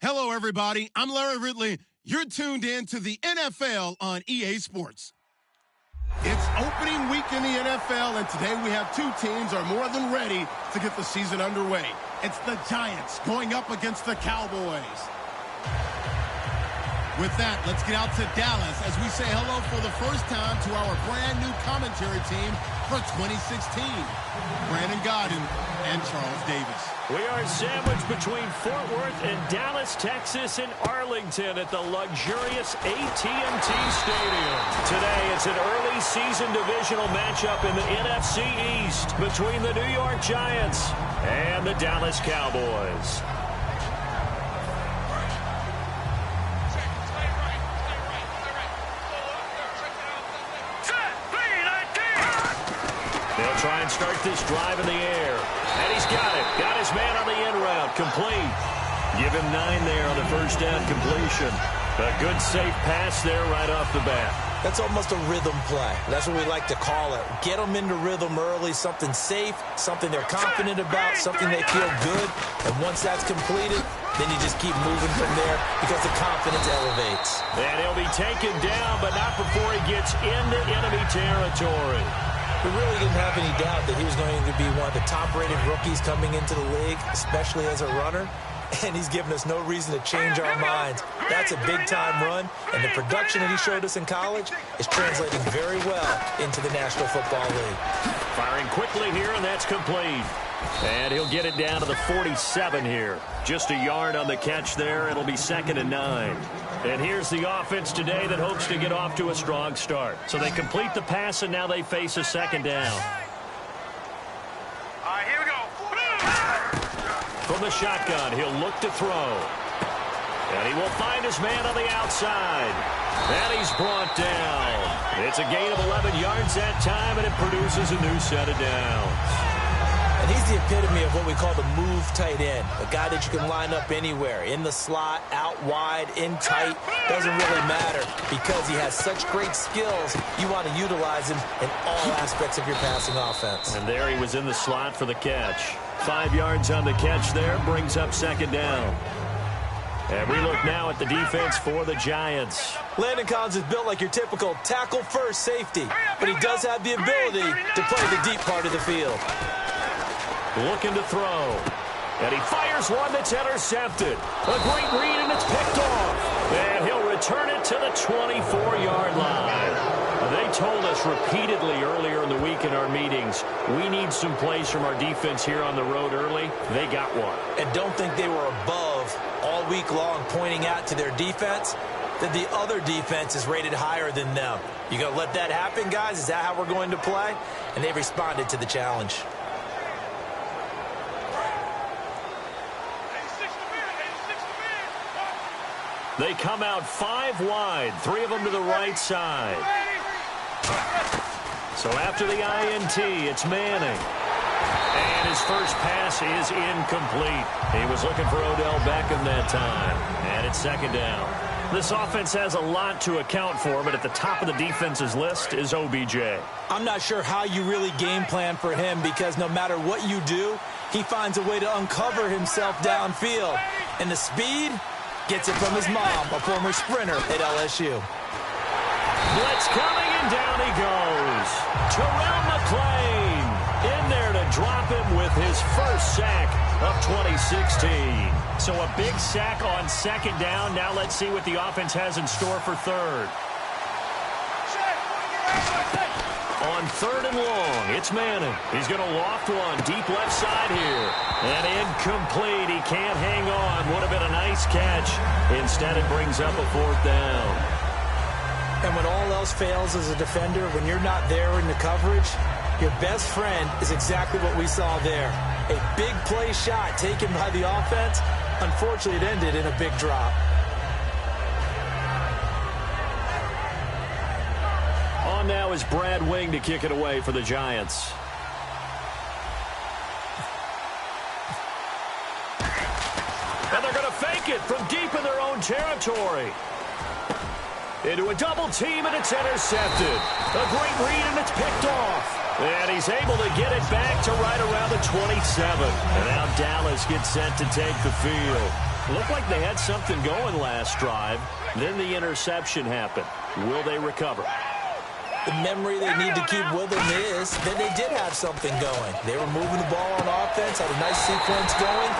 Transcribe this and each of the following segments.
Hello, everybody. I'm Larry Ridley. You're tuned in to the NFL on EA Sports. It's opening week in the NFL, and today we have two teams are more than ready to get the season underway. It's the Giants going up against the Cowboys. With that, let's get out to Dallas as we say hello for the first time to our brand new commentary team for 2016. Brandon Godden and Charles Davis. We are sandwiched between Fort Worth and Dallas, Texas, and Arlington at the luxurious AT&T Stadium. Today, it's an early season divisional matchup in the NFC East between the New York Giants and the Dallas Cowboys. They'll try and start this drive in the air. And he's got it. Got his man on the end route. Complete. Give him 9 there on the first down completion. A good, safe pass there right off the bat. That's almost a rhythm play. That's what we like to call it. Get them into rhythm early, something safe, something they're confident about, something they feel good. And once that's completed, then you just keep moving from there because the confidence elevates. And he'll be taken down, but not before he gets into enemy territory. We really didn't have any doubt that he was going to be one of the top-rated rookies coming into the league, especially as a runner. And he's given us no reason to change our minds. That's a big-time run, and the production that he showed us in college is translating very well into the National Football League. Firing quickly here, and that's complete. And he'll get it down to the 47 here. Just a yard on the catch there. It'll be 2nd and 9. And here's the offense today that hopes to get off to a strong start. So they complete the pass, and now they face a 2nd down. All right, here we go. From the shotgun, he'll look to throw. And he will find his man on the outside. And he's brought down. It's a gain of 11 yards that time, and it produces a new set of downs. And he's the epitome of what we call the move tight end, a guy that you can line up anywhere, in the slot, out wide, in tight, doesn't really matter because he has such great skills. You want to utilize him in all aspects of your passing offense. And there he was in the slot for the catch. 5 yards on the catch there, brings up 2nd down. And we look now at the defense for the Giants. Landon Collins is built like your typical tackle-first safety, but he does have the ability to play the deep part of the field. Looking to throw. And he fires one that's intercepted. A great read, and it's picked off. And he'll return it to the 24-yard line. They told us repeatedly earlier in the week in our meetings, we need some plays from our defense here on the road early. They got one. And don't think they were above all week long pointing out to their defense that the other defense is rated higher than them. You going to let that happen, guys? Is that how we're going to play? And they responded to the challenge. They come out 5 wide, 3 of them to the right side. So after the INT, it's Manning. And his first pass is incomplete. He was looking for Odell Beckham that time. And it's 2nd down. This offense has a lot to account for, but at the top of the defense's list is OBJ. I'm not sure how you really game plan for him because no matter what you do, he finds a way to uncover himself downfield. And the speed gets it from his mom, a former sprinter at LSU. Blitz coming, and down he goes. Terrell McClain in there to drop him with his first sack of 2016. So a big sack on 2nd down. Now let's see what the offense has in store for 3rd. On 3rd and long, it's Manning. He's going to loft one deep left side here. And incomplete. He can't hang on. Would have been a nice catch. Instead, it brings up a 4th down. And when all else fails as a defender, when you're not there in the coverage, your best friend is exactly what we saw there. A big play shot taken by the offense. Unfortunately, it ended in a big drop. On now is Brad Wing to kick it away for the Giants. And they're going to fake it from deep in their own territory. Into a double team, and it's intercepted. A great read, and it's picked off. And he's able to get it back to right around the 27. And now Dallas gets set to take the field. Looked like they had something going last drive. Then the interception happened. Will they recover? The memory they need to keep with them is that they did have something going. They were moving the ball on offense, had a nice sequence going.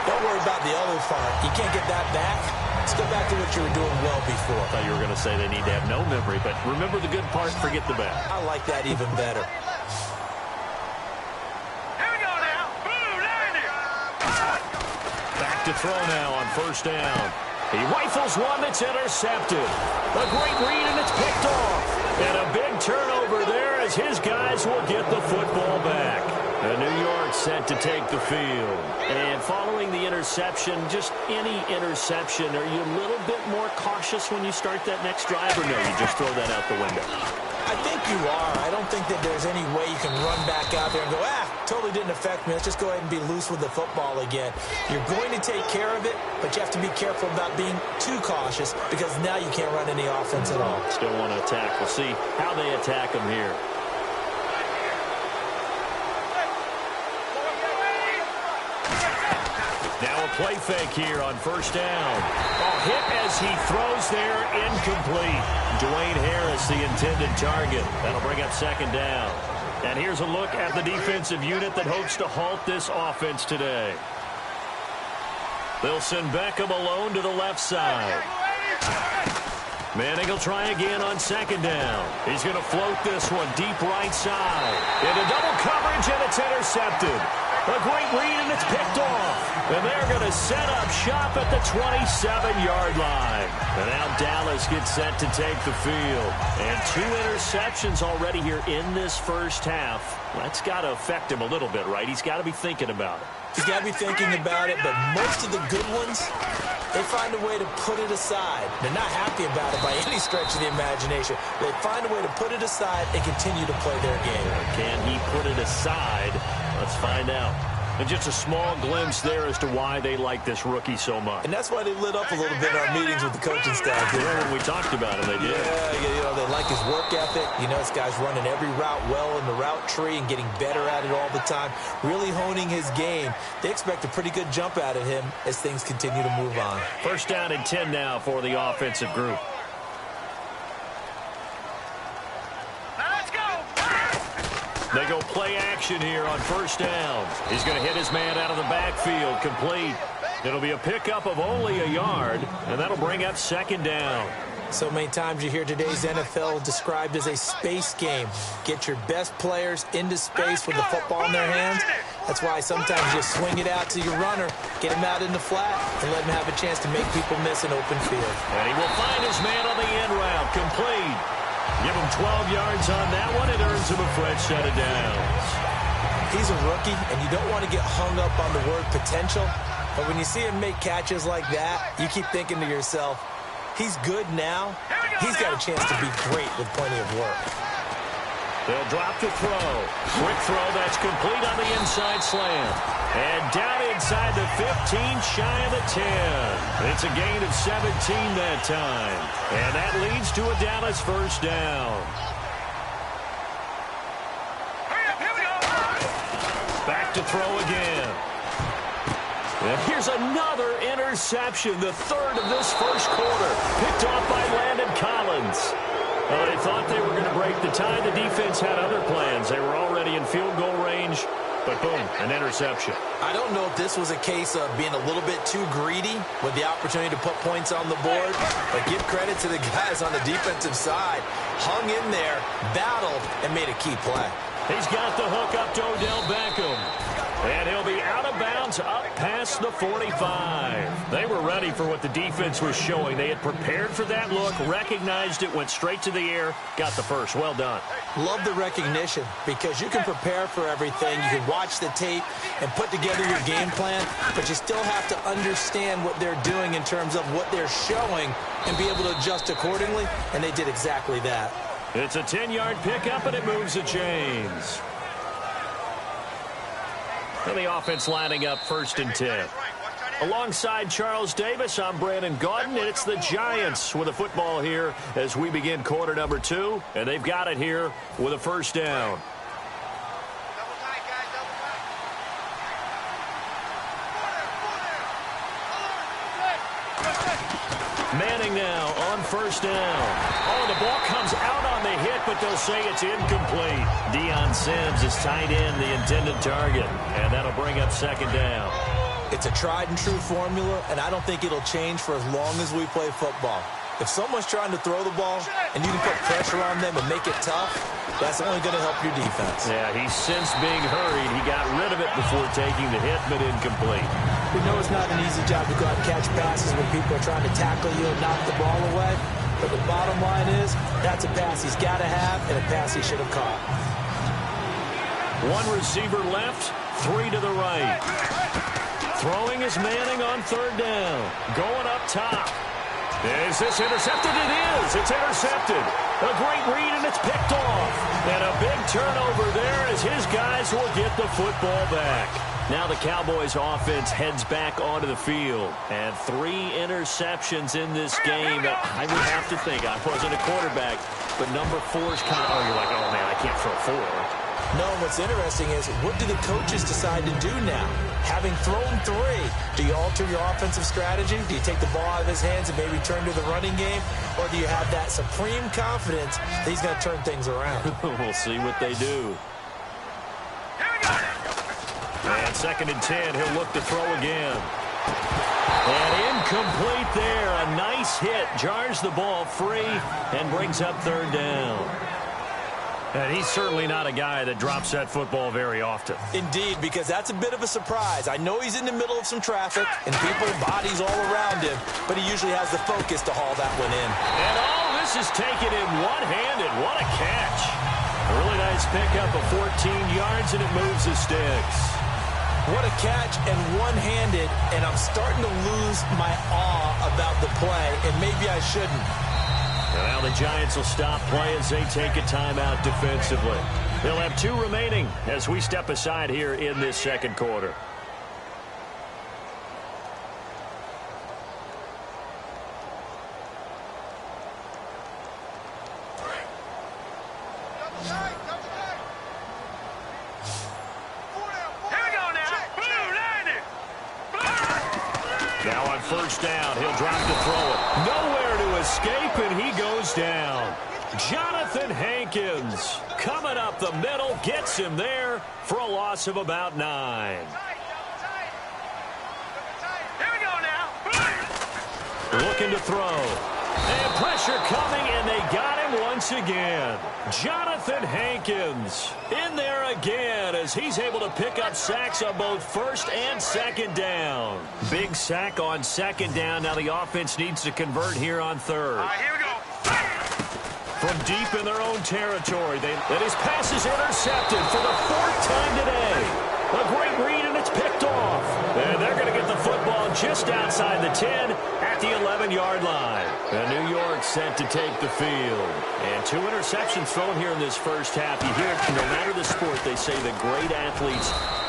Don't worry about the other part. You can't get that back. Let's go back to what you were doing well before. I thought you were going to say they need to have no memory, but remember the good part, forget the bad. I like that even better. Back to throw now on first down. He rifles one that's intercepted. A great read, and it's picked off. And a big turnover there as his guys will get the football back. And New York set to take the field. And following the interception, just any interception, are you a little bit more cautious when you start that next drive, or no, you just throw that out the window? I think you are. I don't think that there's any way you can run back out there and go, totally didn't affect me. Let's just go ahead and be loose with the football again. You're going to take care of it, but you have to be careful about being too cautious because now you can't run any offense at all. Still want to attack. We'll see how they attack them here. Now a play fake here on first down. Hit as he throws there, incomplete. Dwayne Harris, the intended target. That'll bring up second down. And here's a look at the defensive unit that hopes to halt this offense today. They'll send Beckham alone to the left side. Manning will try again on second down. He's going to float this one deep right side. Into double coverage, and it's intercepted. A great read, and it's picked off. And they're going to set up shop at the 27-yard line. And now Dallas gets set to take the field. And 2 interceptions already here in this first half. That's got to affect him a little bit, right? He's got to be thinking about it. He's got to be thinking about it, but most of the good ones, they find a way to put it aside. They're not happy about it by any stretch of the imagination. They find a way to put it aside and continue to play their game. Can he put it aside? Let's find out. And just a small glimpse there as to why they like this rookie so much. And that's why they lit up a little bit in our meetings with the coaching staff. Yeah, when we talked about him, they did. Yeah, they like his work ethic. This guy's running every route well in the route tree and getting better at it all the time, really honing his game. They expect a pretty good jump out of him as things continue to move on. First down and 10 now for the offensive group. They go play action here on first down. He's going to hit his man out of the backfield, complete. It'll be a pickup of only a yard, and that'll bring up second down. So many times you hear today's NFL described as a space game. Get your best players into space with the football in their hands. That's why sometimes you swing it out to your runner, get him out in the flat, and let him have a chance to make people miss an open field. And he will find his man on the end route, complete. Give him 12 yards on that one. It earns him a fresh set of downs. He's a rookie, and you don't want to get hung up on the word potential. But when you see him make catches like that, you keep thinking to yourself, he's good now. He's got a chance to be great with plenty of work. They'll drop to throw. Quick throw that's complete on the inside slant. And down inside the 15, shy of the 10. It's a gain of 17 that time. And that leads to a Dallas first down. Back to throw again. And here's another interception, the third of this first quarter. Picked off by Landon Collins. Well, they thought they were going to break the tie. The defense had other plans. They were already in field goal range, but boom, an interception. I don't know if this was a case of being a little bit too greedy with the opportunity to put points on the board, but give credit to the guys on the defensive side. Hung in there, battled, and made a key play. He's got the hook up to Odell Beckham. And he'll be out of bounds up past the 45. They were ready for what the defense was showing. They had prepared for that look, recognized it, went straight to the air, got the first. Well done. Love the recognition because you can prepare for everything. You can watch the tape and put together your game plan, but you still have to understand what they're doing in terms of what they're showing and be able to adjust accordingly, and they did exactly that. It's a 10-yard pickup, and it moves the chains. And the offense lining up first and 10. Alongside Charles Davis, I'm Brandon Gaudin, and it's the Giants with a football here as we begin quarter number 2, and they've got it here with a first down. Manning now on first down. Oh, the ball comes out on the hit, but they'll say it's incomplete. Deion Sims is tight end, the intended target, and that'll bring up second down. It's a tried-and-true formula, and I don't think it'll change for as long as we play football. If someone's trying to throw the ball and you can put pressure on them and make it tough, that's only going to help your defense. Yeah, he's since being hurried. He got rid of it before taking the hit, but incomplete. We know it's not an easy job to go out and catch passes when people are trying to tackle you and knock the ball away. But the bottom line is, that's a pass he's got to have and a pass he should have caught. One receiver left, three to the right. Throwing is Manning on third down. Going up top. Is this intercepted? It is. It's intercepted. A great read, and it's picked off. And a big turnover there as his guys will get the football back. Now the Cowboys offense heads back onto the field. And 3 interceptions in this game. I would have to think, I wasn't a quarterback, but number 4 is kind of, you're like, oh, man, I can't throw 4. No, what's interesting is, what do the coaches decide to do now? Having thrown 3, do you alter your offensive strategy? Do you take the ball out of his hands and maybe turn to the running game? Or do you have that supreme confidence that he's going to turn things around? We'll see what they do. And 2nd and 10, he'll look to throw again. And incomplete there. A nice hit. Jars the ball free and brings up 3rd down. And he's certainly not a guy that drops that football very often. Indeed, because that's a bit of a surprise. I know he's in the middle of some traffic and people, bodies all around him, but he usually has the focus to haul that one in. And all this is taken in one-handed. What a catch. A really nice pickup of 14 yards, and it moves the sticks. What a catch, and one-handed, and I'm starting to lose my awe about the play, and maybe I shouldn't. Now the Giants will stop play as they take a timeout defensively. They'll have 2 remaining as we step aside here in this 2nd quarter. Now on first down, he'll drop to throw it. Nowhere to escape, and he goes down. Jonathan Hankins coming up the middle, gets him there for a loss of about 9. Here we go now. Looking to throw. And pressure coming, and they got him once again. Jonathan Hankins in there again as he's able to pick up sacks on both 1st and 2nd down. Big sack on 2nd down. Now the offense needs to convert here on 3rd. All right, here we go. From deep in their own territory, and his pass is intercepted for the 4th time today. A great read, and it's picked off. And they're going to get the football just outside the 10 at the 11-yard line. And New York set to take the field. And 2 interceptions thrown here in this first half. You hear it, no matter the sport, they say the great athletes,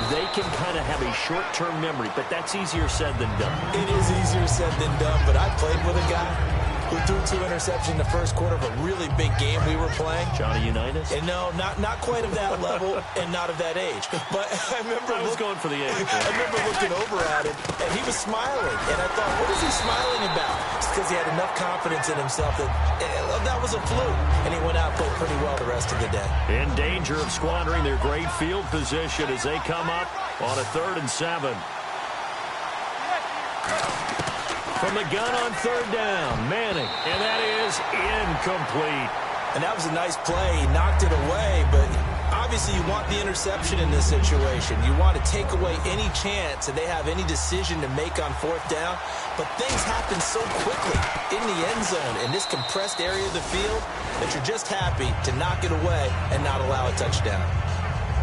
they can kind of have a short-term memory, but that's easier said than done. It is easier said than done, but I played with a guy who threw 2 interceptions in the first quarter of a really big game we were playing. Johnny Unitas? And no, not quite of that level and not of that age. But I was going for the age. I remember looking over at him, and he was smiling. And I thought, what is he smiling about? It's because he had enough confidence in himself that was a fluke. And he went out and played pretty well the rest of the day. In danger of squandering their great field position as they come up on a 3rd and 7. From the gun on 3rd down, Manning, and that is incomplete. And that was a nice play. He knocked it away, but obviously you want the interception in this situation. You want to take away any chance that they have any decision to make on 4th down. But things happen so quickly in the end zone in this compressed area of the field that you're just happy to knock it away and not allow a touchdown.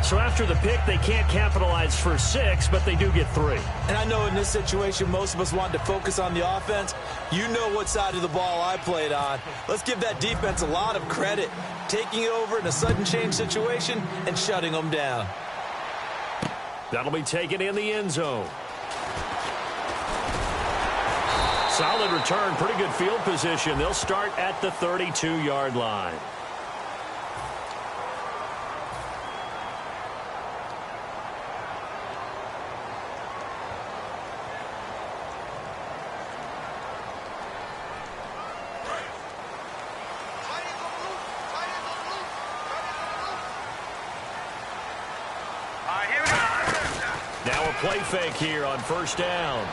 So after the pick, they can't capitalize for 6, but they do get 3. And I know in this situation, most of us wanted to focus on the offense. You know what side of the ball I played on. Let's give that defense a lot of credit, taking it over in a sudden change situation and shutting them down. That'll be taken in the end zone. Solid return, pretty good field position. They'll start at the 32-yard line. play fake here on first down.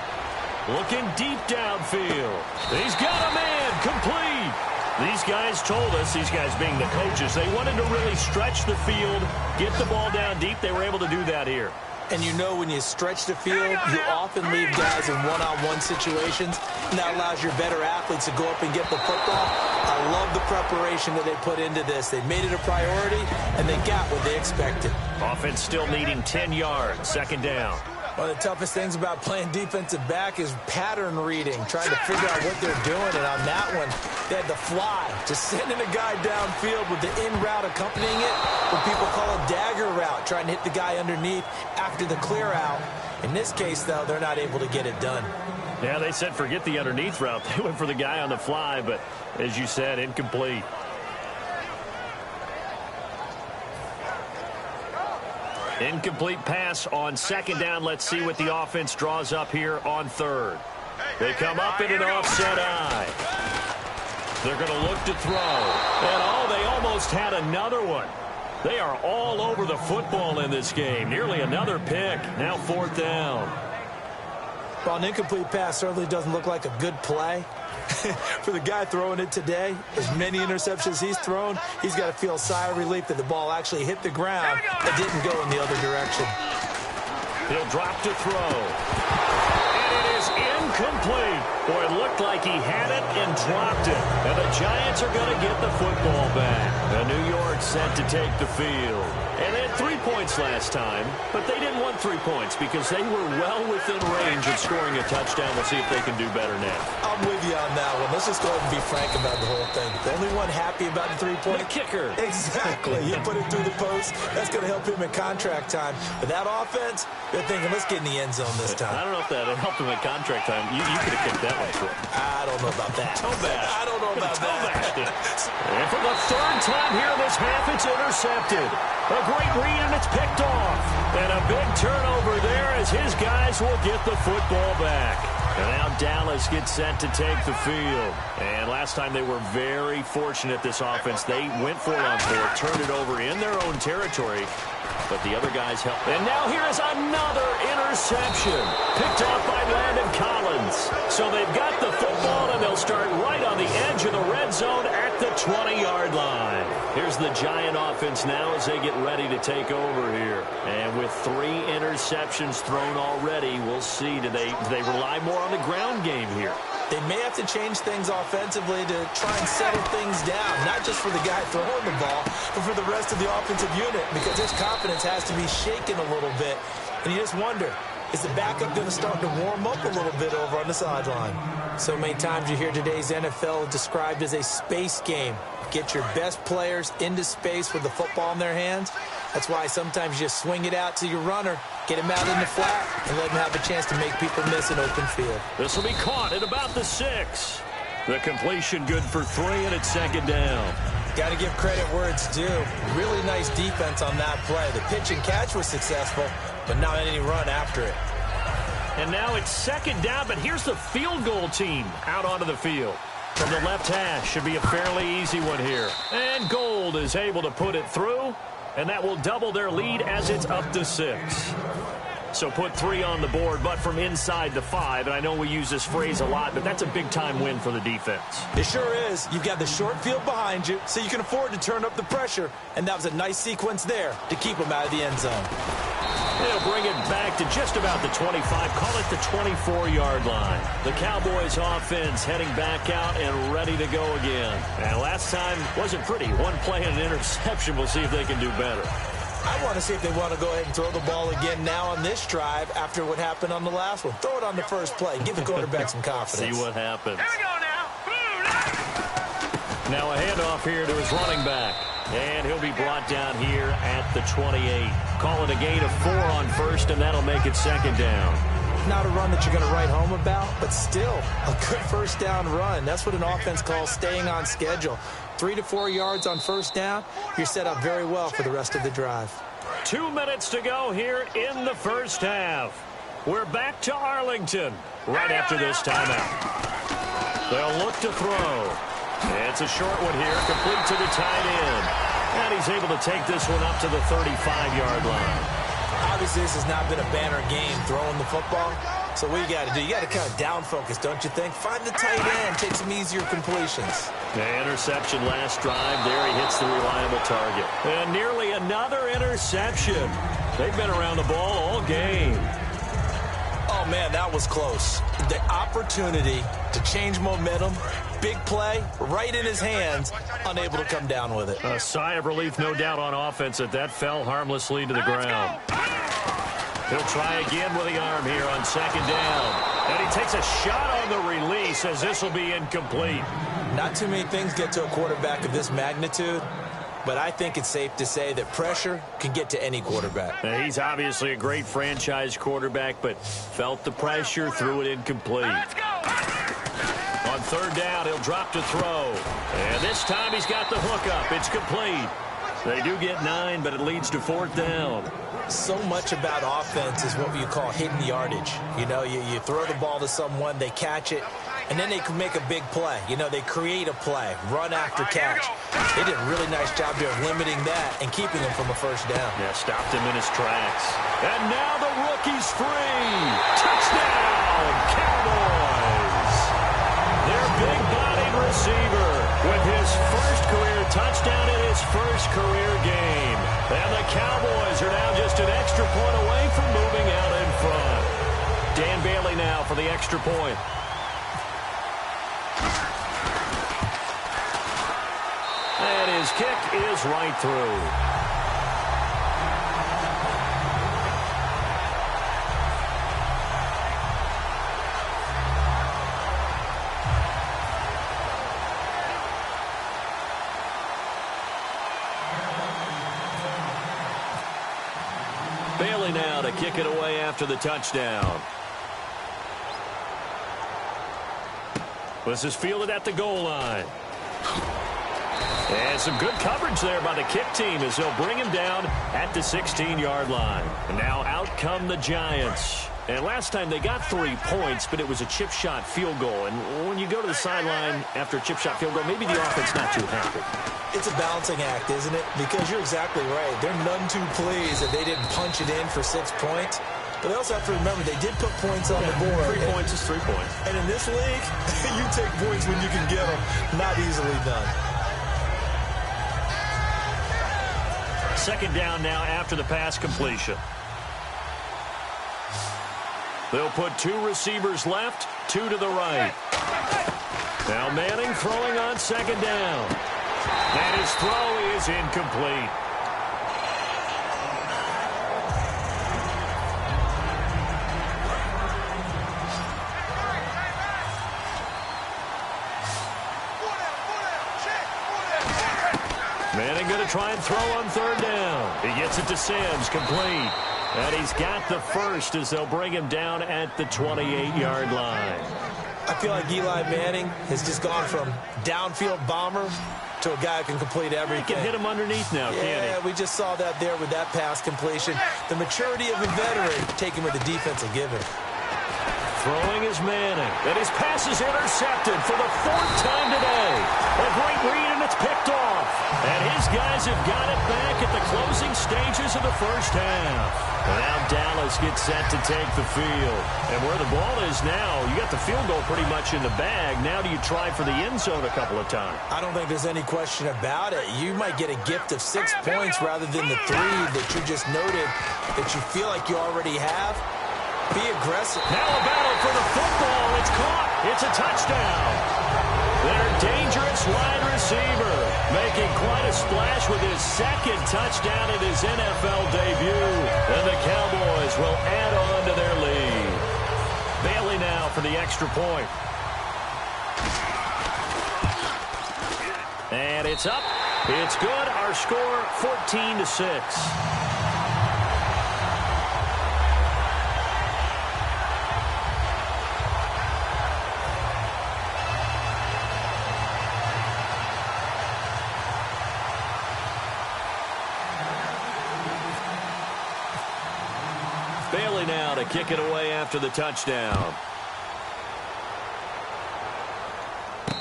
Looking deep downfield. He's got a man complete. These guys told us, these guys being the coaches, they wanted to really stretch the field, get the ball down deep. They were able to do that here. And you know when you stretch the field, you often leave guys in one-on-one situations, and that allows your better athletes to go up and get the football. I love the preparation that they put into this. They made it a priority, and they got what they expected. Offense still needing 10 yards, second down. One of the toughest things about playing defensive back is pattern reading, trying to figure out what they're doing. And on that one, they had the fly, just sending a guy downfield with the in route accompanying it, what people call a dagger route, trying to hit the guy underneath after the clear out. In this case, though, they're not able to get it done. Yeah, they said forget the underneath route. They went for the guy on the fly, but as you said, incomplete. Incomplete pass on second down. Let's see what the offense draws up here on third. They come up in an offset eye. They're going to look to throw. And, they almost had another one. They are all over the football in this game. Nearly another pick. Now fourth down. Well, an incomplete pass certainly doesn't look like a good play. For the guy throwing it today, as many interceptions he's thrown, he's got to feel a sigh of relief that the ball actually hit the ground and didn't go in the other direction. He'll drop to throw. And it is incomplete. Boy, it looked like he had it and dropped it. And the Giants are going to get the football back. And New York set to take the field. And they had 3 points last time, but they didn't want 3 points because they were well within range of scoring a touchdown. We'll see if they can do better now. I'm with you on that one. Let's just go ahead and be frank about the whole thing. The only one happy about the 3-point. The kicker. Exactly. You put it through the post. That's going to help him in contract time. But that offense, they're thinking, let's get in the end zone this time. I don't know if that helped him in contract time. You could have kicked that one for him. I don't know about that. Toe bash. I don't know about that. And for the third time here in this half, it's intercepted. A great read, and it's picked off. And a big turnover there as his guys will get the football back. And now Dallas gets set to take the field. And last time they were very fortunate, this offense. They went for it on fourth, turned it over in their own territory. But the other guys helped. And now here is another interception. Picked off by Landon Collins. So they've got the football, and they'll start right on the edge of the red zone at the 20-yard line. Here's the Giant offense now as they get ready to take over here. And with 3 interceptions thrown already, we'll see. Do they rely more on the ground game here? They may have to change things offensively to try and settle things down, not just for the guy throwing the ball, but for the rest of the offensive unit, because his confidence has to be shaken a little bit. And you just wonder, is the backup going to start to warm up a little bit over on the sideline? So many times you hear today's NFL described as a space game. Get your best players into space with the football in their hands. That's why sometimes you just swing it out to your runner, get him out in the flat, and let him have a chance to make people miss an open field. This will be caught at about the 6. The completion good for 3, and it's second down. Got to give credit where it's due. Really nice defense on that play. The pitch and catch was successful, but not any run after it. And now it's second down, but here's the field goal team out onto the field. From the left hash, should be a fairly easy one here. And Gold is able to put it through, and that will double their lead as it's up to 6. So put 3 on the board, but from inside the 5. And I know we use this phrase a lot, but that's a big-time win for the defense. It sure is. You've got the short field behind you, so you can afford to turn up the pressure. And that was a nice sequence there to keep them out of the end zone. They'll bring it back to just about the 25, call it the 24-yard line. The Cowboys offense heading back out and ready to go again. And last time wasn't pretty. One play and an interception. We'll see if they can do better. I want to see if they want to go ahead and throw the ball again now on this drive after what happened on the last one. Throw it on the first play. Give the quarterback some confidence. See what happens. Here we go now. Now a handoff here to his running back. And he'll be brought down here at the 28. Call it a gain of 4 on first, and that'll make it second down. Not a run that you're going to write home about, but still a good first down run. That's what an offense calls staying on schedule. 3 to 4 yards on first down, you're set up very well for the rest of the drive. 2 minutes to go here in the first half. We're back to Arlington right after this timeout. They'll look to throw. It's a short one here, complete to the tight end. And he's able to take this one up to the 35-yard line. I Obviously, this has not been a banner game throwing the football. So what you got to do, you got to kind of down focus, don't you think? Find the tight end, take some easier completions. The interception last drive there. He hits the reliable target. And nearly another interception. They've been around the ball all game. Oh, man, that was close. The opportunity to change momentum, big play, right in his hands, unable to come down with it. A sigh of relief, no doubt, on offense that fell harmlessly to the ground. He'll try again with the arm here on second down. And he takes a shot on the release as this will be incomplete. Not too many things get to a quarterback of this magnitude, but I think it's safe to say that pressure can get to any quarterback. Now, he's obviously a great franchise quarterback, but felt the pressure, threw it incomplete. On third down, he'll drop to throw. And this time he's got the hook up. It's complete. They do get 9, but it leads to fourth down. So much about offense is what you call hidden yardage. You know, you throw the ball to someone, they catch it, and then they can make a big play. You know, they create a play, run after catch. They did a really nice job here of limiting that and keeping him from a first down. Yeah, stopped him in his tracks. And now the rookie's free. Touchdown, Cowboys. Their big-bodied receiver with his first career touchdown in his first career game. And the Cowboys are now just an extra point away from moving out in front. Dan Bailey now for the extra point. And his kick is right through. Bailey now to kick it away after the touchdown. This is fielded at the goal line. And some good coverage there by the kick team as they'll bring him down at the 16-yard line. And now out come the Giants. And last time they got 3 points, but it was a chip shot field goal. And when you go to the sideline after a chip shot field goal, maybe the offense not too happy. It's a balancing act, isn't it? Because you're exactly right. They're none too pleased that they didn't punch it in for 6 points. But they also have to remember they did put points on the board. 3 points is 3 points. And in this league, you take points when you can get them. Not easily done. Second down now after the pass completion. They'll put 2 receivers left, 2 to the right. Now Manning throwing on second down. And his throw is incomplete. Manning going to try and throw on third down. He gets it to Sims, complete. And he's got the first as they'll bring him down at the 28-yard line. I feel like Eli Manning has just gone from downfield bomber to a guy who can complete everything. He can hit him underneath now, can't he? Yeah, we just saw that there with that pass completion. The maturity of a veteran taking where the defense will give him. Throwing is Manning. And his pass is intercepted for the 4th time today. A great read, and it's picked off. And his guys have got it back at the closing stages of the first half. And now Dallas gets set to take the field. And where the ball is now, you got the field goal pretty much in the bag. Now do you try for the end zone a couple of times? I don't think there's any question about it. You might get a gift of 6 points rather than the 3 that you just noted that you feel like you already have. Be aggressive. Now a battle for the football. It's caught. It's a touchdown. Their dangerous wide receiver making quite a splash with his 2nd touchdown in his NFL debut. And the Cowboys will add on to their lead. Bailey now for the extra point. And it's up. It's good. Our score 14-6. Bailey now to kick it away after the touchdown.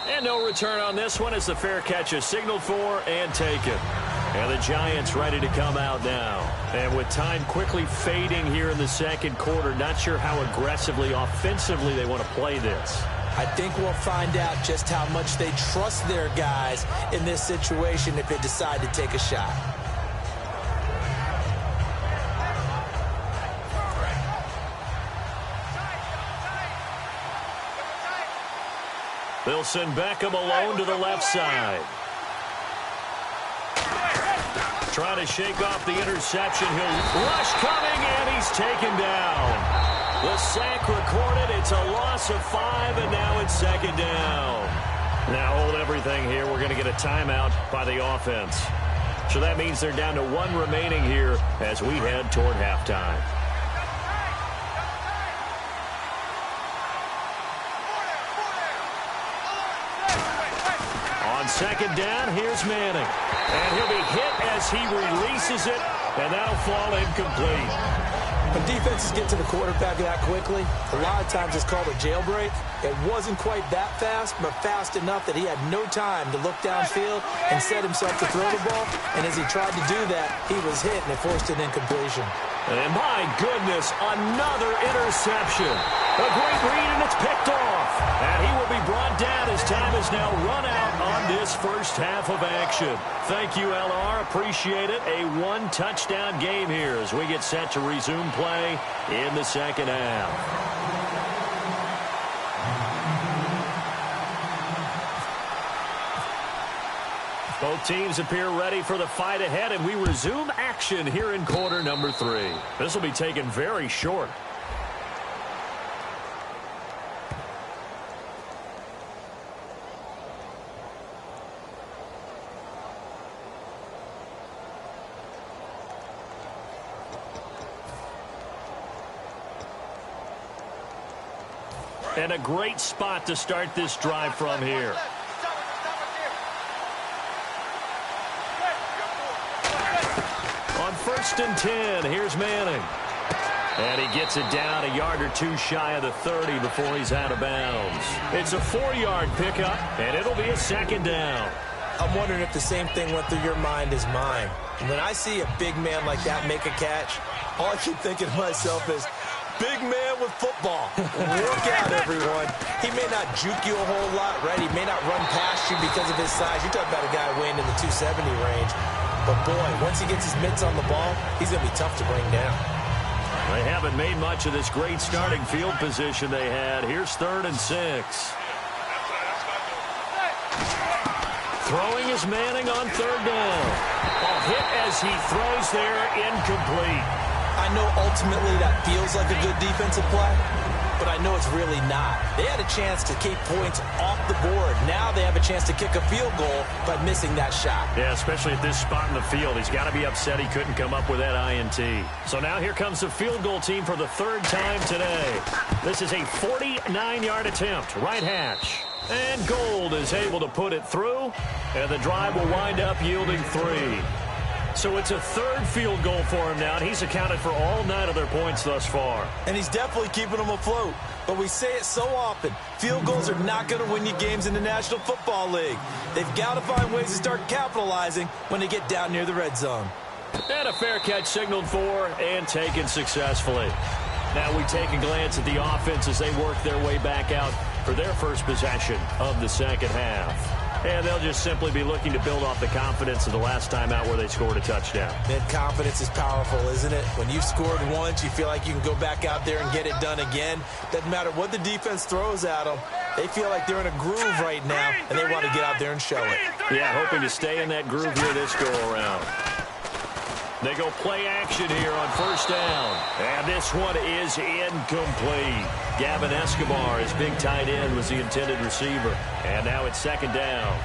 And no return on this one as the fair catch is signaled for and taken. And the Giants ready to come out now. And with time quickly fading here in the second quarter, not sure how aggressively, offensively they want to play this. I think we'll find out just how much they trust their guys in this situation if they decide to take a shot. They'll send Beckham alone to the left side. Trying to shake off the interception. He'll rush coming, and he's taken down. The sack recorded. It's a loss of 5, and now it's second down. Now hold everything here. We're going to get a timeout by the offense. So that means they're down to 1 remaining here as we head toward halftime. On second down, here's Manning. And he'll be hit as he releases it, and that'll fall incomplete. When defenses get to the quarterback that quickly, a lot of times it's called a jailbreak. It wasn't quite that fast, but fast enough that he had no time to look downfield and set himself to throw the ball. And as he tried to do that, he was hit, and it forced an incompletion. And my goodness, another interception. A great read, and it's picked off. And he will be brought down as time is now run out on this first half of action. Thank you, LR. Appreciate it. A 1-touchdown game here as we get set to resume play in the second half. Both teams appear ready for the fight ahead, and we resume action here in quarter number 3. This will be taken very short. And a great spot to start this drive from here. On 1st and 10, here's Manning. And he gets it down a yard or 2 shy of the 30 before he's out of bounds. It's a 4-yard pickup, and it'll be a second down. I'm wondering if the same thing went through your mind as mine. When I see a big man like that make a catch, all I keep thinking to myself is, big man with football. Work out, everyone. He may not juke you a whole lot, right? He may not run past you because of his size. You're talking about a guy weighing in the 270 range. But, boy, once he gets his mitts on the ball, he's going to be tough to bring down. They haven't made much of this great starting field position they had. Here's 3rd and 6. Throwing is Manning on 3rd down. A hit as he throws there, incomplete. I know ultimately that feels like a good defensive play, but I know it's really not. They had a chance to keep points off the board. Now they have a chance to kick a field goal by missing that shot. Yeah, especially at this spot in the field. He's got to be upset he couldn't come up with that INT. So now here comes the field goal team for the 3rd time today. This is a 49-yard attempt, right hash. And Gold is able to put it through, and the drive will wind up yielding 3. So it's a 3rd field goal for him now, and he's accounted for all 9 of their points thus far. And he's definitely keeping them afloat. But we say it so often, field goals are not going to win you games in the National Football League. They've got to find ways to start capitalizing when they get down near the red zone. And a fair catch signaled for and taken successfully. Now we take a glance at the offense as they work their way back out for their first possession of the second half. And they'll just simply be looking to build off the confidence of the last time out where they scored a touchdown. Man, confidence is powerful, isn't it? When you've scored once, you feel like you can go back out there and get it done again. Doesn't matter what the defense throws at them. They feel like they're in a groove right now, and they want to get out there and show it. Yeah, hoping to stay in that groove here this go-around. They go play action here on 1st down. And this one is incomplete. Gavin Escobar, his big tight end, was the intended receiver. And now it's 2nd down.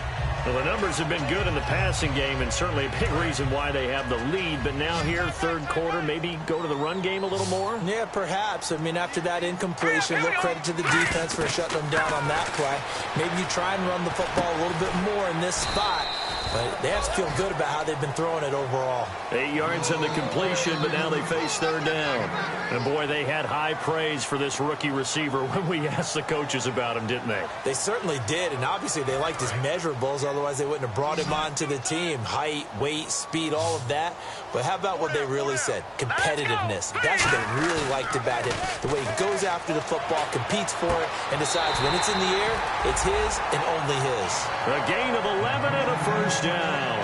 Well, the numbers have been good in the passing game, and certainly a big reason why they have the lead. But now here, 3rd quarter, maybe go to the run game a little more? Yeah, perhaps. I mean, after that incompletion, a little credit to the defense for shutting them down on that play. Maybe you try and run the football a little bit more in this spot. But they have to feel good about how they've been throwing it overall. 8 yards on the completion, but now they face third down. And, boy, they had high praise for this rookie receiver when we asked the coaches about him, didn't they? They certainly did, and obviously they liked his measurables. Otherwise, they wouldn't have brought him onto the team. Height, weight, speed, all of that. But how about what they really said? Competitiveness. That's what they really liked about him. The way he goes after the football, competes for it, and decides when it's in the air, it's his and only his. A gain of 11 and a first down.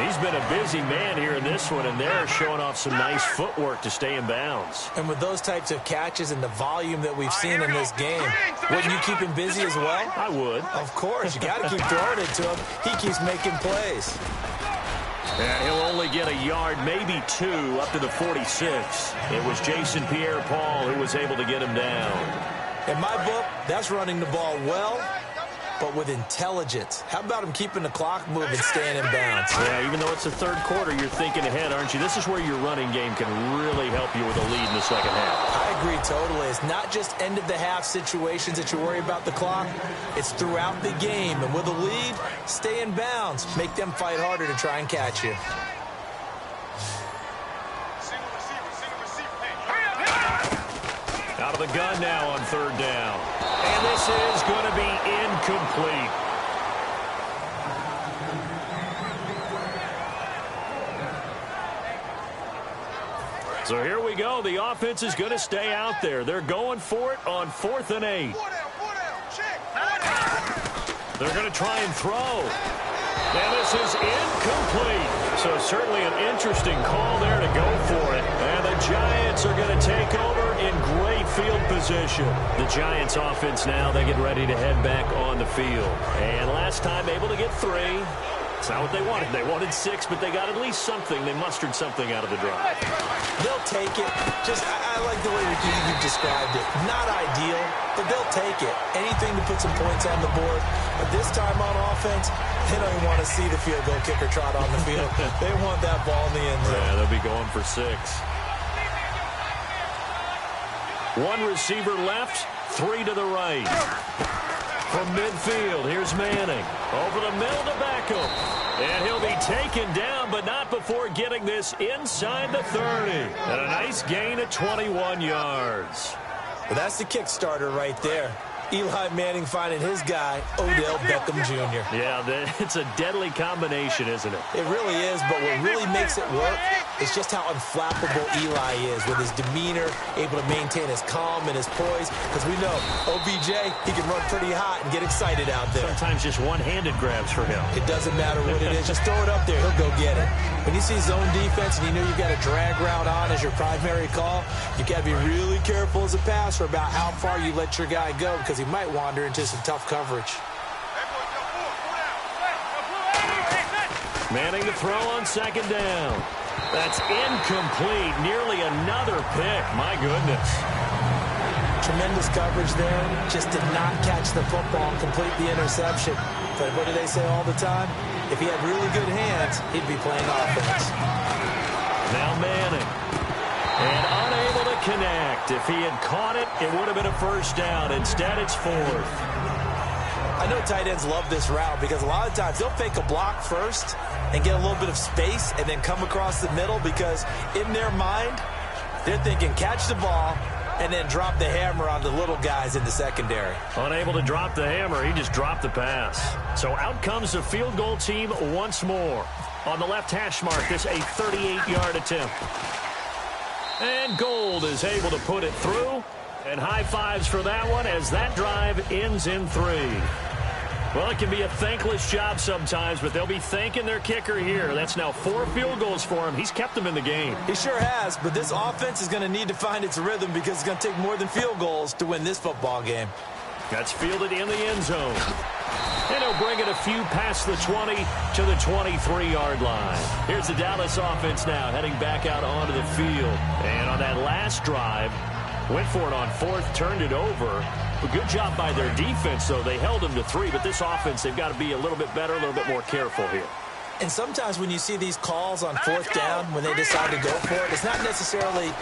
He's been a busy man here in this one, and they're showing off some nice footwork to stay in bounds. And with those types of catches and the volume that we've seen in this game, wouldn't you keep him busy as well? I would. Of course. You got to keep throwing it to him. He keeps making plays. And he'll only get a yard, maybe 2, up to the 46. It was Jason Pierre-Paul who was able to get him down. In my book, that's running the ball well, but with intelligence. How about him keeping the clock moving, staying in bounds? Yeah, even though it's the third quarter, you're thinking ahead, aren't you? This is where your running game can really help you with a lead in the second half. I agree totally. It's not just end-of-the-half situations that you worry about the clock. It's throughout the game. And with a lead, stay in bounds. Make them fight harder to try and catch you. Out of the gun now on third down. And this is going to be incomplete. So here we go. The offense is going to stay out there. They're going for it on 4th and 8. They're going to try and throw. And this is incomplete. So certainly an interesting call there to go for it. And the Giants are going to take over in great field position. The Giants offense now, they get ready to head back on the field. And last time able to get 3. It's not what they wanted. They wanted 6, but they got at least something. They mustered something out of the drive. They'll take it. I like the way you've described it. Not ideal, but they'll take it. Anything to put some points on the board. But this time on offense, they don't even want to see the field goal kicker trot on the field. They want that ball in the end zone. Yeah, they'll be going for 6. 1 receiver left, 3 to the right. From midfield, here's Manning. Over the middle to Beckham. And he'll be taken down, but not before getting this inside the 30. And a nice gain of 21 yards. Well, that's the kickstarter right there. Eli Manning finding his guy, Odell Beckham Jr. Yeah, it's a deadly combination, isn't it? It really is, but what really makes it work is just how unflappable Eli is with his demeanor, able to maintain his calm and his poise. Because we know, OBJ, he can run pretty hot and get excited out there. Sometimes just one-handed grabs for him. It doesn't matter what it is. Just throw it up there. He'll go get it. When you see zone defense and you know you've got a drag route on as your primary call, you got to be really careful as a passer about how far you let your guy go because he might wander into some tough coverage. Manning to throw on 2nd down. That's incomplete. Nearly another pick. My goodness. Tremendous coverage there. Just did not catch the football and complete the interception. But what do they say all the time? If he had really good hands, he'd be playing offense. Now Manning. And unable to connect. If he had caught it, it would have been a first down. Instead, it's 4th. I know tight ends love this route because a lot of times they'll fake a block first and get a little bit of space and then come across the middle because in their mind, they're thinking catch the ball and then drop the hammer on the little guys in the secondary. Unable to drop the hammer, he just dropped the pass. So out comes the field goal team once more. On the left hash mark, this a 38-yard attempt. And Gold is able to put it through. And high fives for that one as that drive ends in 3. Well, it can be a thankless job sometimes, but they'll be thanking their kicker here. That's now 4 field goals for him. He's kept them in the game. He sure has, but this offense is going to need to find its rhythm because it's going to take more than field goals to win this football game. That's fielded in the end zone. And he'll bring it a few past the 20 to the 23-yard line. Here's the Dallas offense now heading back out onto the field. And on that last drive, went for it on 4th, turned it over. A good job by their defense, though. They held them to 3, but this offense, they've got to be a little bit better, a little bit more careful here. And sometimes when you see these calls on 4th down, when they decide to go for it, it's not necessarily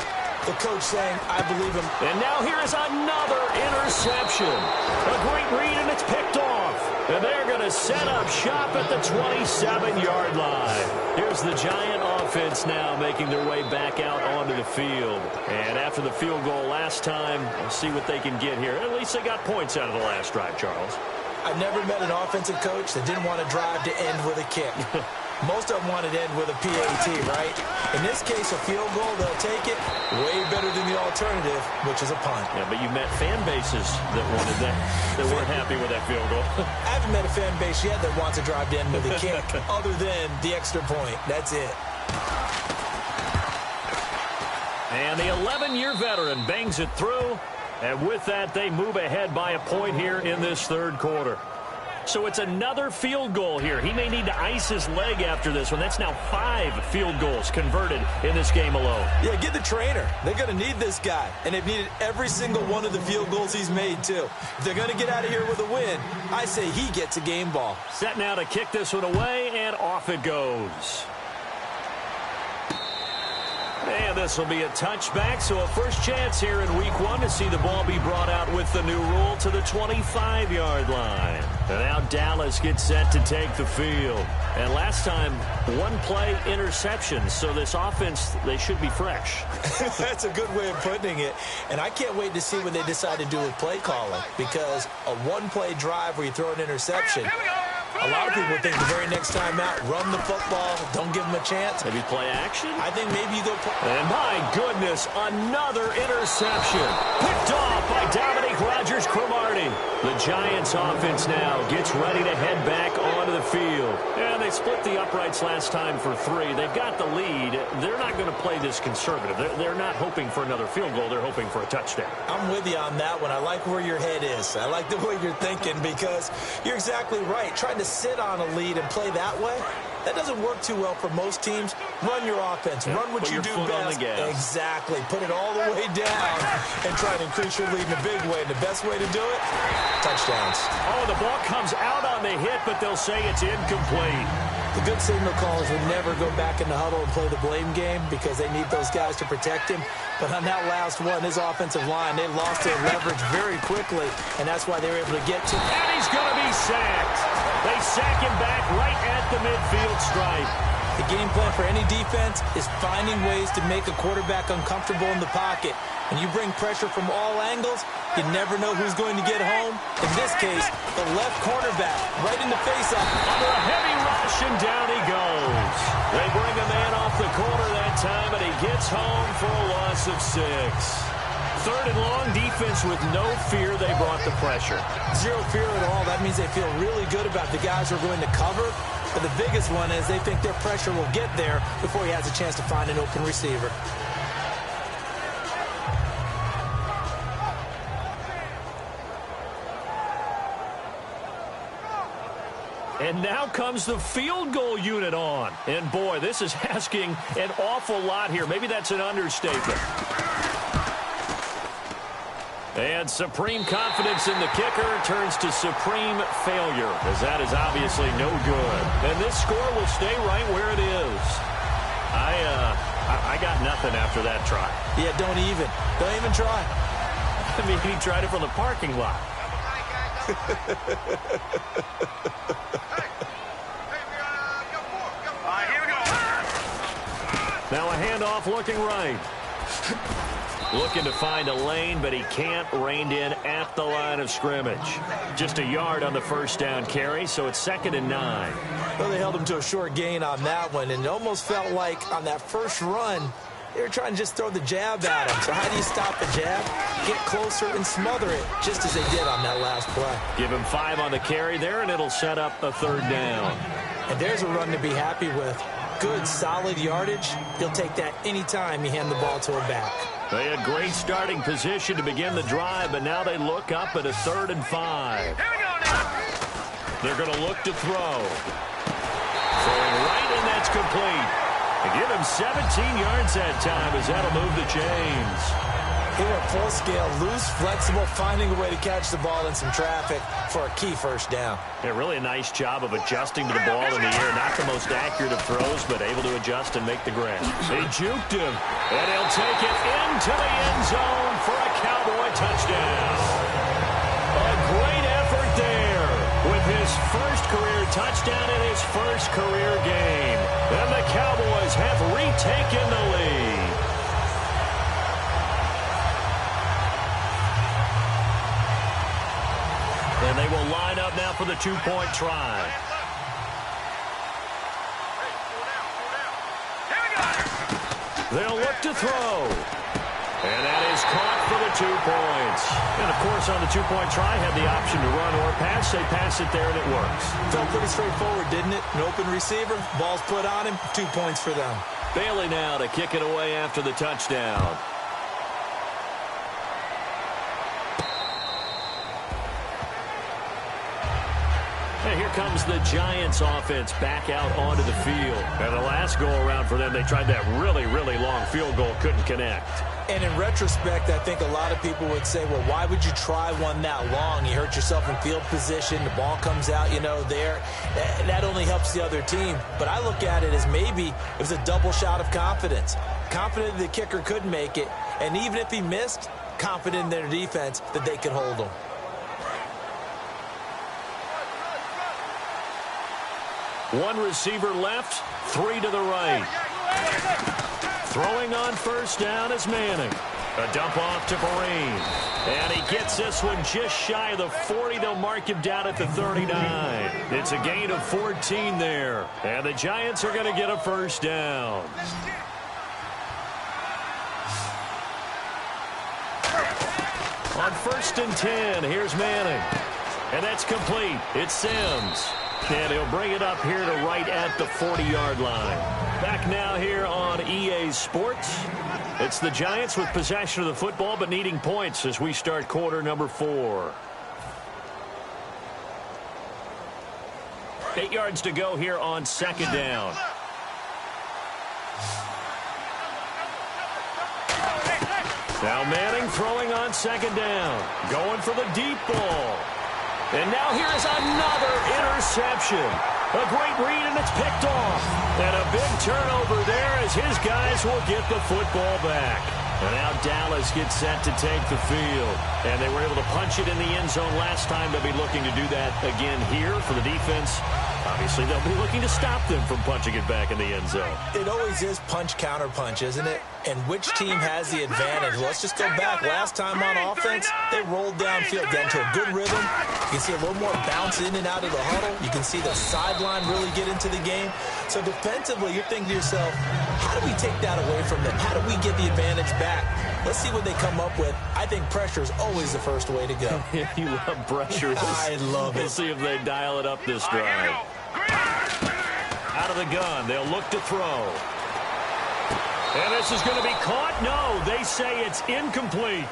the coach saying, I believe him. And now here is another interception. A great read, and it's picked off. And they're going to set up shop at the 27-yard line. Here's the Giant offense now making their way back out onto the field. And after the field goal last time, we'll see what they can get here. At least they got points out of the last drive, Charles. I've never met an offensive coach that didn't want to drive to end with a kick. Most of them want to end with a PAT, right? In this case, a field goal, they'll take it way better than the alternative, which is a punt. Yeah, but you met fan bases that wanted that, that weren't happy with that field goal. I haven't met a fan base yet that wants to drive to end with a kick other than the extra point. That's it. And the 11-year veteran bangs it through. And with that, they move ahead by a point here in this third quarter. So it's another field goal here. He may need to ice his leg after this one. That's now 5 field goals converted in this game alone. Yeah, get the trainer. They're going to need this guy. And they've needed every single one of the field goals he's made, too. If they're going to get out of here with a win, I say he gets a game ball. Set now to kick this one away, and off it goes. And this will be a touchback, so a first chance here in week 1 to see the ball be brought out with the new rule to the 25-yard line. And now Dallas gets set to take the field. And last time, 1-play interception, so this offense, they should be fresh. That's a good way of putting it. And I can't wait to see what they decide to do with play calling, because a 1-play drive where you throw an interception, a lot of people think the very next time out, run the football, don't give them a chance. Maybe play action? I think maybe you go play. And my goodness, another interception. Picked off by Dominique Rodgers-Cromartie. The Giants offense now gets ready to head back onto the field. And they split the uprights last time for 3. They've got the lead. They're not going to play this conservative. They're not hoping for another field goal. They're hoping for a touchdown. I'm with you on that one. I like where your head is. I like the way you're thinking, because you're exactly right. Trying to sit on a lead and play that way, that doesn't work too well for most teams. Run your offense. Run what you do best. Exactly. Put it all the way down and try to increase your lead in a big way. And the best way to do it, touchdowns. Oh, the ball comes out on the hit, but they'll say it's incomplete. The good signal callers would never go back in the huddle and play the blame game because they need those guys to protect him. But on that last one, his offensive line, they lost their leverage very quickly, and that's why they were able to get to him. And he's going to be sacked. They sack him back right at the midfield stripe. The game plan for any defense is finding ways to make a quarterback uncomfortable in the pocket. When you bring pressure from all angles, you never know who's going to get home. In this case, the left cornerback right in the face-up. Under a heavy rush, and down he goes. They bring a man off the corner that time, and he gets home for a loss of 6. Third and long, defense with no fear. They brought the pressure. Zero fear at all. That means they feel really good about the guys who are going to cover. But the biggest one is they think their pressure will get there before he has a chance to find an open receiver. And now comes the field goal unit on. And boy, this is asking an awful lot here. Maybe that's an understatement. And supreme confidence in the kicker turns to supreme failure, as that is obviously no good. And this score will stay right where it is. I got nothing after that try. Yeah, don't even try. I mean, he tried it from the parking lot. Now a handoff looking right. Looking to find a lane, but he can't. Reined in at the line of scrimmage. Just a yard on the first down carry, so it's 2nd and 9. Well, they held him to a short gain on that one, and it almost felt like on that first run, they were trying to just throw the jab at him. So how do you stop the jab? Get closer and smother it, just as they did on that last play. Give him 5 on the carry there, and it'll set up a 3rd down. And there's a run to be happy with. Good, solid yardage. He'll take that anytime you hand the ball to a back. They had great starting position to begin the drive, but now they look up at a 3rd and 5. Here we go now. They're going to look to throw. Throwing right, and that's complete. They give him 17 yards that time, as that'll move the chains. He went full scale, loose, flexible, finding a way to catch the ball in some traffic for a key first down. Yeah, really a nice job of adjusting to the ball in the air. Not the most accurate of throws, but able to adjust and make the grab. They juked him, and he'll take it into the end zone for a Cowboy touchdown. A great effort there with his touchdown in his first career game. And the Cowboys have retaken the lead. And they will line up now for the two-point try. They'll look to throw. And that is caught for the 2 points. And, of course, on the two-point try, had the option to run or pass. They pass it there, and it works. Felt pretty straightforward, didn't it? An open receiver, ball's put on him, 2 points for them. Bailey now to kick it away after the touchdown. And here comes the Giants offense back out onto the field. And the last go-around for them, they tried that really, really long field goal, couldn't connect. And in retrospect, I think a lot of people would say, well, why would you try one that long? You hurt yourself in field position. The ball comes out, there. That only helps the other team. But I look at it as maybe it was a double shot of confidence. Confident the kicker could make it. And even if he missed, confident in their defense that they could hold him. One receiver left, 3 to the right. Throwing on first down is Manning. A dump off to Perrine. And he gets this one just shy of the 40. They'll mark him down at the 39. It's a gain of 14 there. And the Giants are going to get a first down. On 1st and 10, here's Manning. And that's complete. It's Sims. And he'll bring it up here to right at the 40-yard line. Back now here on EA Sports. It's the Giants with possession of the football but needing points as we start quarter number 4. 8 yards to go here on 2nd down. Now Manning throwing on 2nd down. Going for the deep ball. And now here is another interception. A great read, and it's picked off. And a big turnover there as his guys will get the football back. And now Dallas gets set to take the field. And they were able to punch it in the end zone last time. They'll be looking to do that again here for the defense. Obviously, they'll be looking to stop them from punching it back in the end zone. It always is punch-counter-punch, isn't it? And which team has the advantage? Let's just go back. Last time on offense, they rolled downfield, got into a good rhythm. You can see a little more bounce in and out of the huddle. You can see the sideline really get into the game. So defensively, you're thinking to yourself, how do we take that away from them? How do we get the advantage back? Let's see what they come up with. I think pressure is always the first way to go. You love pressure. I love it. We'll see if they dial it up this drive. Out of the gun, they'll look to throw. And this is going to be caught. No, they say it's incomplete.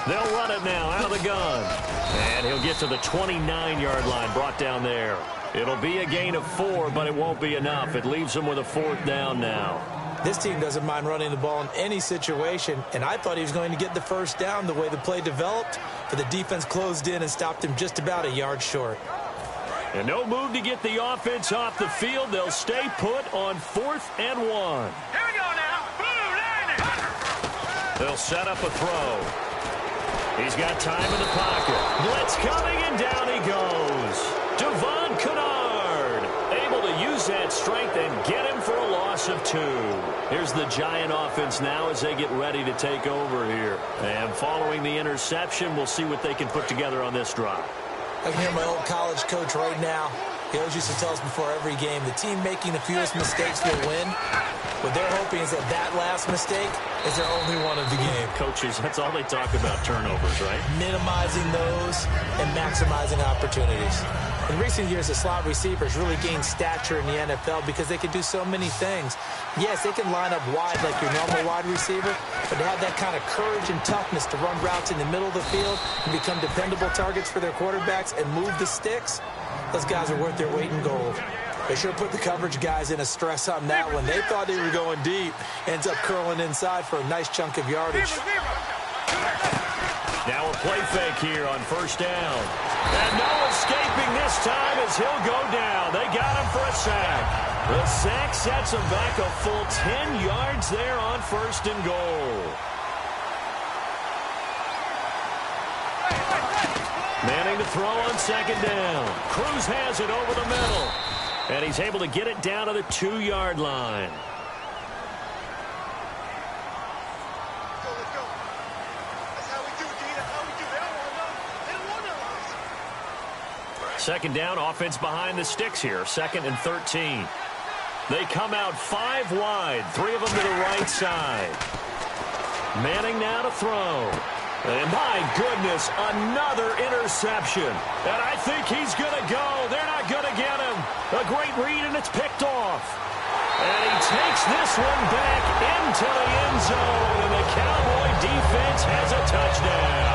They'll run it now out of the gun. And he'll get to the 29-yard line, brought down there. It'll be a gain of 4, but it won't be enough. It leaves them with a 4th down now. This team doesn't mind running the ball in any situation, and I thought he was going to get the first down the way the play developed, but the defense closed in and stopped him just about a yard short. And no move to get the offense off the field. They'll stay put on 4th and 1. Here we go now. Blue line. They'll set up a throw. He's got time in the pocket. Blitz coming, and down he goes. Devon Kennard able to use that strength and get him for a loss of 2. Here's the Giant offense now as they get ready to take over here. And following the interception, we'll see what they can put together on this drive. I can hear my old college coach right now. He always used to tell us before every game, the team making the fewest mistakes will win. What they're hoping is that that last mistake is their only one of the game. Coaches, that's all they talk about, turnovers, right? Minimizing those and maximizing opportunities. In recent years, the slot receivers really gained stature in the NFL because they can do so many things. Yes, they can line up wide like your normal wide receiver, but to have that kind of courage and toughness to run routes in the middle of the field and become dependable targets for their quarterbacks and move the sticks, those guys are worth their weight in gold. They sure put the coverage guys in a stress on that one. They thought they were going deep. Ends up curling inside for a nice chunk of yardage. Now a play fake here on first down. And no escaping this time as he'll go down. They got him for a sack. The sack sets him back a full 10 yards there on first and goal. Manning to throw on second down. Cruz has it over the middle. And he's able to get it down to the 2-yard line. Second down, offense behind the sticks here. 2nd and 13. They come out 5 wide, 3 of them to the right side. Manning now to throw. And my goodness, another interception. And I think he's going to go. They're not going to get him. A great read, and it's picked off. And he takes this one back into the end zone. And the Cowboy defense has a touchdown.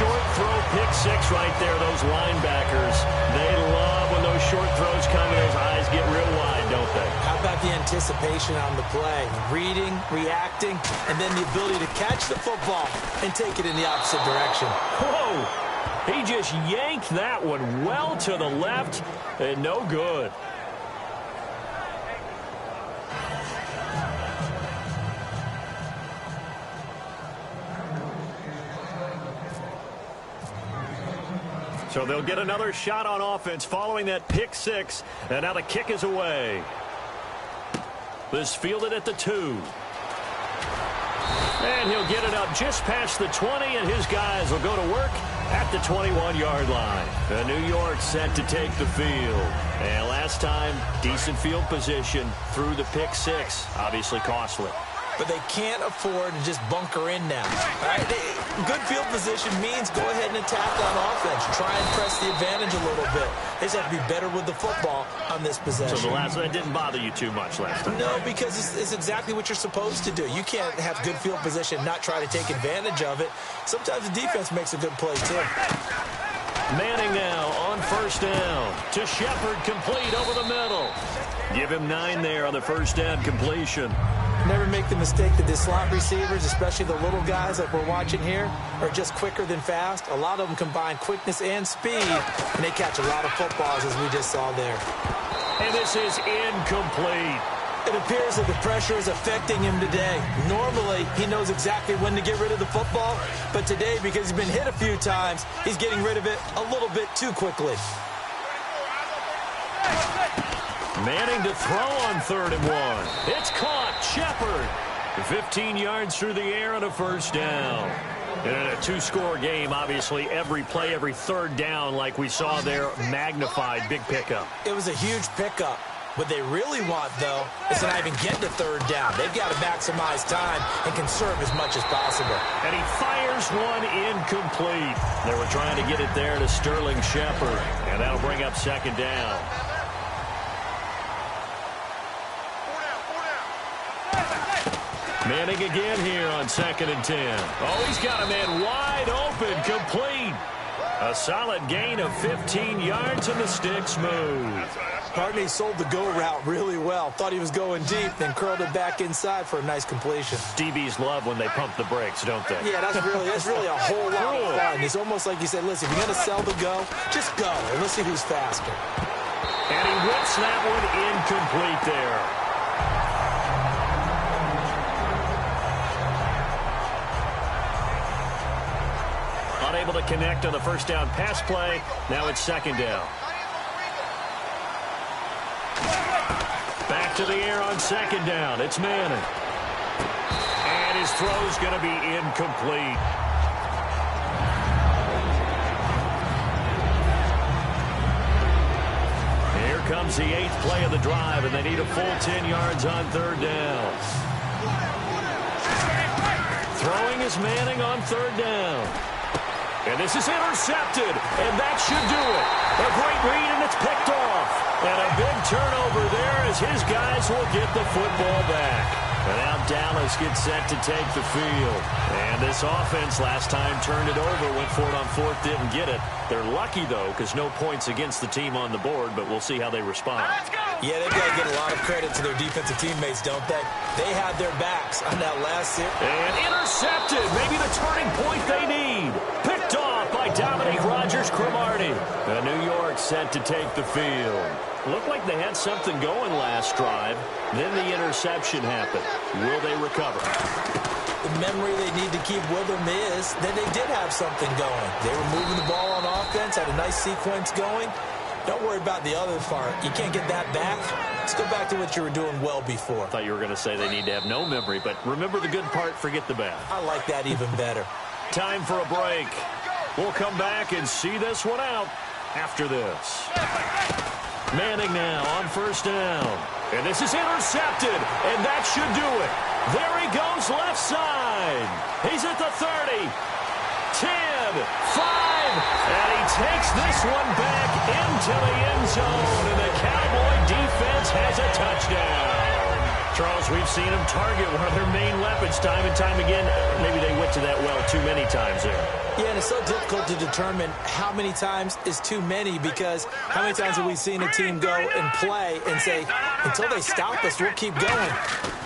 Short throw, pick 6 right there. Those linebackers, they love when those short throws come and those eyes get real wide, don't they? How about the anticipation on the play? Reading, reacting, and then the ability to catch the football and take it in the opposite direction. Whoa! He just yanked that one well to the left and no good. So they'll get another shot on offense following that pick 6. And now the kick is away. This fielded at the 2. And he'll get it up just past the 20, and his guys will go to work at the 21-yard line. New York set to take the field. And last time, decent field position through the pick 6. Obviously costly. But they can't afford to just bunker in now. All right? Good field position means go ahead and attack on offense. Try and press the advantage a little bit. They just have to be better with the football on this possession. So the last one didn't bother you too much last time? No, because it's exactly what you're supposed to do. You can't have good field position and not try to take advantage of it. Sometimes the defense makes a good play, too. Manning now on first down to Shepard, complete over the middle. Give him 9 there on the first down completion. Never make the mistake that the slot receivers, especially the little guys like we're watching here, are just quicker than fast. A lot of them combine quickness and speed, and they catch a lot of footballs, as we just saw there. And this is incomplete. It appears that the pressure is affecting him today. Normally, he knows exactly when to get rid of the football, but today, because he's been hit a few times, he's getting rid of it a little bit too quickly. Manning to throw on 3rd and 1. It's caught. Shepard. 15 yards through the air on a first down. And in a 2-score game, obviously, every play, every 3rd down, like we saw there, magnified. Big pickup. It was a huge pickup. What they really want, though, is to not even get to 3rd down. They've got to maximize time and conserve as much as possible. And he fires one incomplete. They were trying to get it there to Sterling Shepard. And that'll bring up 2nd down. Manning again here on 2nd and 10. Oh, he's got a man wide open, complete. A solid gain of 15 yards, and the sticks move. Partney sold the go route really well. Thought he was going deep, then curled it back inside for a nice completion. DBs love when they pump the brakes, don't they? Yeah, that's really a whole lot of fun. It's almost like you said, listen, if you're going to sell the go, just go, and let's see who's faster. And he whips that one incomplete there. Unable to connect on the first down pass play. Now it's 2nd down. Back to the air on 2nd down. It's Manning. And his throw's going to be incomplete. Here comes the 8th play of the drive, and they need a full 10 yards on 3rd down. Throwing is Manning on 3rd down. And this is intercepted, and that should do it. A great read, and it's picked off. And a big turnover there as his guys will get the football back. And now Dallas gets set to take the field. And this offense last time turned it over, went for it on 4th, didn't get it. They're lucky, though, because no points against the team on the board, but we'll see how they respond. Yeah, they've got to get a lot of credit to their defensive teammates, don't they? They had their backs on that last series. And intercepted. Maybe the turning point they need. set to take the field. Looked like they had something going last drive. Then the interception happened. Will they recover? The memory they need to keep with them is that they did have something going. They were moving the ball on offense, had a nice sequence going. Don't worry about the other part. You can't get that back. Let's go back to what you were doing well before. I thought you were going to say they need to have no memory, but remember the good part, forget the bad. I like that even better. Time for a break. We'll come back and see this one out after this. Manning now on first down. And this is intercepted, and that should do it. There he goes left side. He's at the 30. 10, 5, and he takes this one back into the end zone, and the Cowboy defense has a touchdown. Charles, we've seen them target one of their main weapons time and time again. Maybe they went to that well too many times there. Yeah, and it's so difficult to determine how many times is too many, because how many times have we seen a team go and play and say, until they stop us, we'll keep going.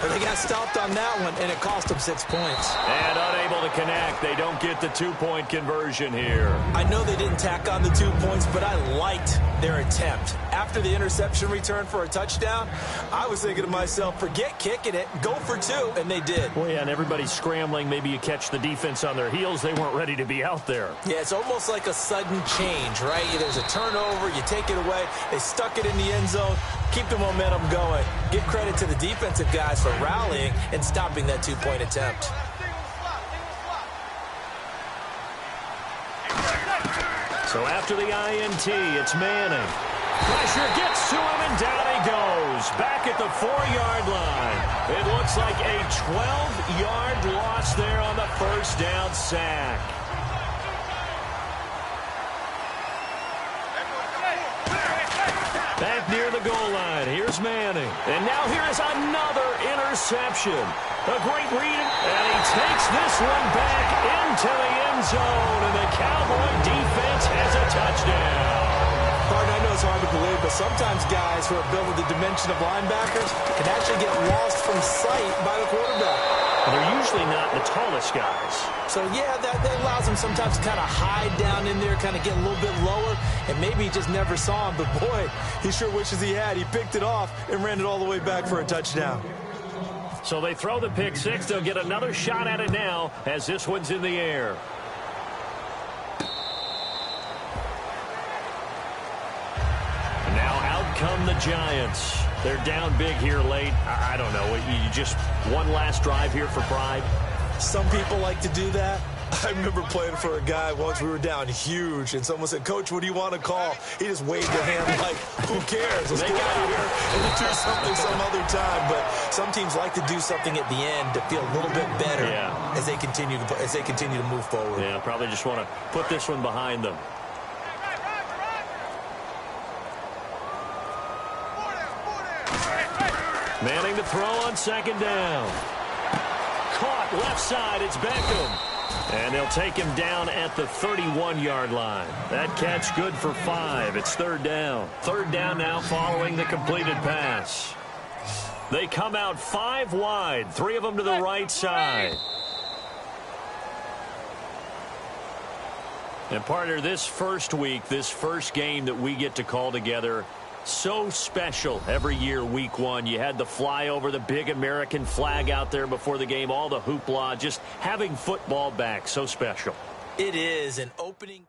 But they got stopped on that one, and it cost them 6 points. And unable to connect. They don't get the two-point conversion here. I know they didn't tack on the 2 points, but I liked their attempt. After the interception return for a touchdown, I was thinking to myself, forget kicking it, go for 2, and they did. Well, yeah, and everybody's scrambling. Maybe you catch the defense on their heels. They weren't ready to be out there. Yeah, it's almost like a sudden change, right? There's a turnover, you take it away, they stuck it in the end zone, keep the momentum going. Give credit to the defensive guys for rallying and stopping that 2-point attempt. So after the INT, it's Manning. Pressure gets to him, and down he goes. Back at the 4-yard line. It looks like a 12-yard loss there on the first down sack. Back near the goal line. Here's Manning. And now here is another interception. A great read, and he takes this one back into the end zone, and the Cowboy defense has a touchdown. Pardon, I know it's hard to believe, but sometimes guys who are built with the dimension of linebackers can actually get lost from sight by the quarterback. And they're usually not the tallest guys. So, yeah, that allows them sometimes to kind of hide down in there, kind of get a little bit lower, and maybe he just never saw him. But, boy, he sure wishes he had. He picked it off and ran it all the way back for a touchdown. So they throw the pick six. They'll get another shot at it now as this one's in the air. And now out come the Giants. They're down big here late. I don't know. You just one last drive here for pride. Some people like to do that. I remember playing for a guy once. We were down huge, and someone said, "Coach, what do you want to call?" He just waved a hand like, "Who cares? Let's get out of here and do something some other time." But some teams like to do something at the end to feel a little bit better as they continue to move forward. Yeah, probably just want to put this one behind them. Manning to throw on second down. Caught left side. It's Beckham. And they'll take him down at the 31-yard line. That catch good for 5. It's third down. Third down now following the completed pass. They come out 5 wide. 3 of them to the right side. And partner, this first week, this first game that we get to call together, so special every year, week 1. You had the flyover, the big American flag out there before the game, all the hoopla, just having football back, so special. It is an opening.